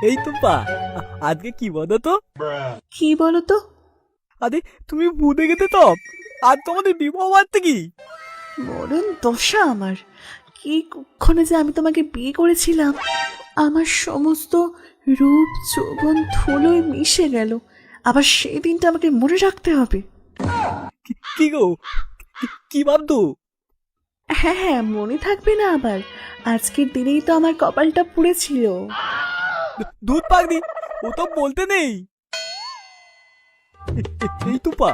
এই তো পা, আজকে কি বলো তো? কি বলো তো? আরে তুমি ভুলে গেতে তো, আজ তোমাদের বিবাহ বার্ষিকী কি? মরণ দশা আমার! কি কুক্ষণে যে আমি তোমাকে বিয়ে করেছিলাম, আমার সমস্ত রূপ যৌবন ধুলোয় মিশে গেল। আবার সেই দিনটা আমাকে মনে রাখতে হবে? কি গো, কি ভাবতো? হ্যাঁ হ্যাঁ, মনে থাকবে না আবার? আজকের দিনেই তো আমার কপালটা পুড়েছিল। দুধ পাগনি, ও তো বলতে নেই। এই তো পা,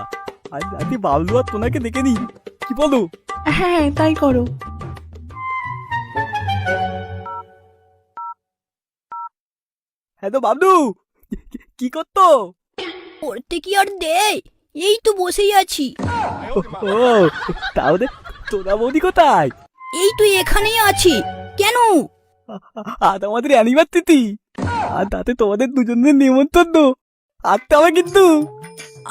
আজ রাতে বাবলু আর তোনাকে দেখে নি, কি বলো? হ্যাঁ হ্যাঁ, তাই করো। হ্যাঁ তো বাবলু, কি করতো? পড়তে কি আর দেয়, এই তো বসেই আছি। ও, তাহলে তোরা বৌদি কোথায়? এই তুই এখানেই আছি কেন? আজ আমাদের অ্যানিভার্সারি, আর তাতে তোমাদের দুজনের নিমন্ত্রণ, আসতে হবে কিন্তু।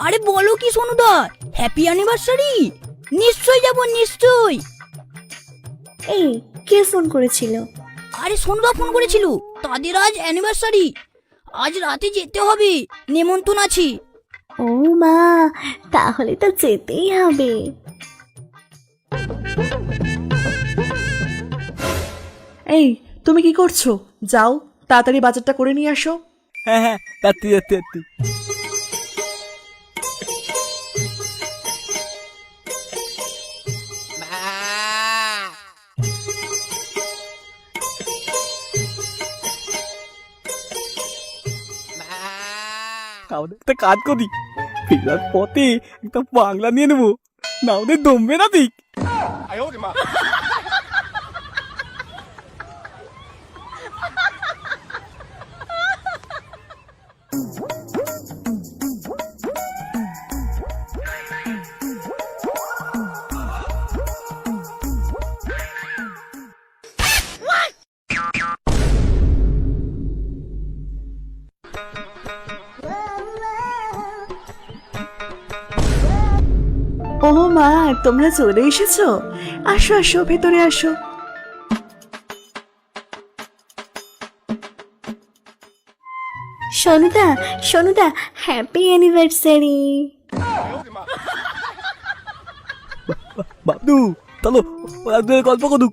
আরে বলো কি সোনুদা, হ্যাপি অ্যানিভার্সারি! নিশ্চয় যাব, নিশ্চয়। এই, কে ফোন করেছিল? আরে সোনুদা ফোন করেছিল, তাদের আজ অ্যানিভার্সারি, আজ রাতে যেতে হবে, নেমন্তন্ন আছে। ও মা, তাহলে তো যেতেই হবে। এই, তুমি কি করছো? যাও, তাড়াতাড়ি বাজারটা করে নিয়ে আসো। হ্যাঁ হ্যাঁ, যাচ্ছি যাচ্ছি যাচ্ছি। আমাদের একটা কাজ করি, ফেরার পথে একটা বাংলা নিয়ে নেবো, না ওদের দমবে না দিক। ও মা, তোমরা চলে এসেছো? আসো আসো, ভেতরে আসো। সোনুদা, সোনুদা, হ্যাপি অ্যানিভার্সারি। বাবলু, চলো ওরা দুজনে গল্প করুক,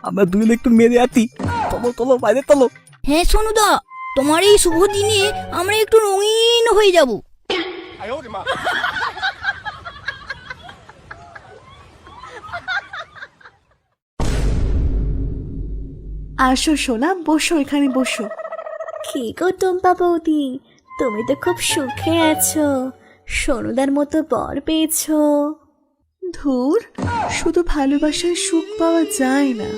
আমরা দুজনে একটু মেরে আছি। চলো চলো, বাইরে চলো। হ্যাঁ সোনুদা, তোমার এই শুভ দিনে আমরা একটু রঙিন হয়ে যাব। আসো সোনা, বসো, এখানে বসো। কি গো টম্পা বৌদি, তুমি তো খুব সুখে আছো, সোনুদার মতো বর পেয়েছো। ধুর, শুধু ভালোবাসায় সুখ পাওয়া যায় না,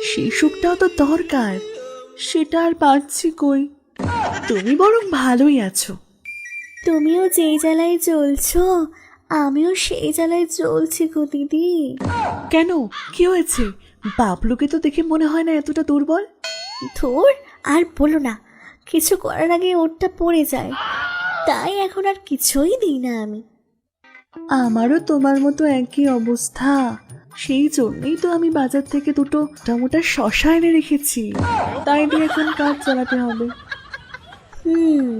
সেই সুখটাও তো দরকার। সেটা আর পাচ্ছি কই? তুমি বরং ভালোই আছো। তুমিও যেই জ্বালায় জ্বলছো, আমিও সেই জ্বালায় জ্বলছি গো দিদি। কেন, কি হয়েছে? বাবলুকে তো দেখে মনে হয় না এতটা দুর্বল। ধুর, আর বলো না, কিছু করার আগে ওরটা পড়ে যায়, তাই এখন আর কিছুই দিই না আমি। আমারও তোমার মতো একই অবস্থা, সেই জন্যই তো আমি বাজার থেকে দুটো মোটা শশা এনে রেখেছি, তাই দিয়ে এখন কাজ চালাতে হবে। হুম।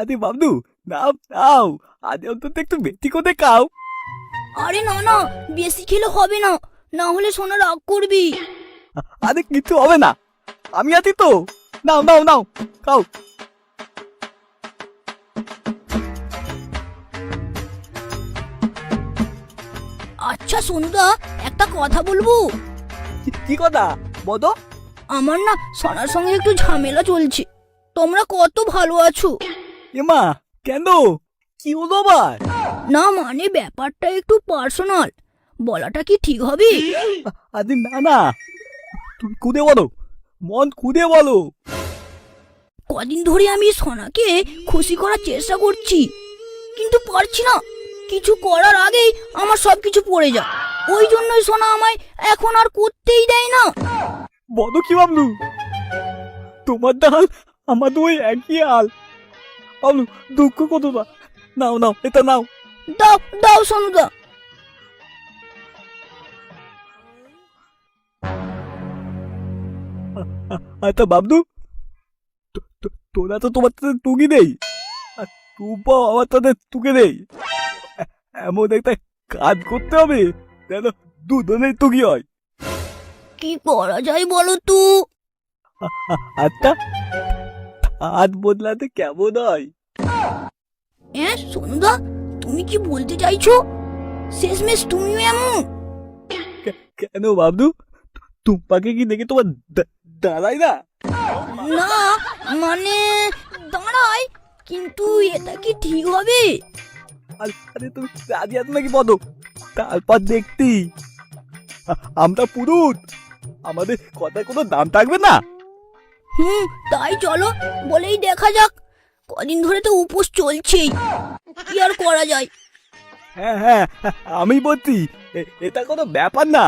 আরে বাবলু, নাও নাও, আজ অন্তত একটু বেশি করে খাও। আরে না না, বেশি খেলে হবে না, না হলে সোনা রাগ করবি। আরে কিছু হবে না, আমি আছি তো। নাও নাও নাও, খাও। আচ্ছা সোনুদা, একটা কথা বলবো? কি কথা বলো? আমার না সোনার সঙ্গে একটু ঝামেলা চলছে, তোমরা কত ভালো আছো। এমা, কেন, কি হলো আবার? না মানে ব্যাপারটা একটু পার্সোনাল, বলাটা কি ঠিক হবে? আরে না না, তুমি খুদে বলো, মন খুদে বলো। কদিন ধরে আমি সোনাকে খুশি করার চেষ্টা করছি, কিন্তু পারছি না। কিছু করার আগেই আমার সবকিছু পড়ে যায়, ওই জন্যই সোনা আমায় এখন আর করতেই দেয় না। বলো কি বাবলু, তোমার ডাল আমার তো ওই একই হাল। বাবলু, দুঃখ কত না, নাও নাও, এটা নাও। দাও দাও সোনুদা। আচ্ছা বাবলু, তোরা তো তোমার সাথে তুকি নেই, আর টুম্পাও আমার সাথে তুকে নেই। এমন একটা কাজ করতে হবে যেন দুজনেই তুকি হয়। কি করা যায় বলো তো? আচ্ছা, হাত বদলাতে কেমন হয়? হ্যাঁ সোনুদা, তুমি কি বলতে চাইছো? শেষমেশ তুমিও এমন? কেন বাবলু, টুম্পাকে কি দেখে তোমার দাঁড়ায় না? না মানে দাঁড়াই, কিন্তু এটা কি ঠিক হবে? আরে তুমি রাজি আছো নাকি বলো, তারপর দেখতি আমরা পুরুত, আমাদের কথায় কোনো দাম থাকবে না। তাই চলো, বলেই দেখা যাক। কদিন ধরে তো উপোস চলছেই, কি আর করা যায়। হ্যাঁ হ্যাঁ, আমি বলছি এটা কোনো ব্যাপার না।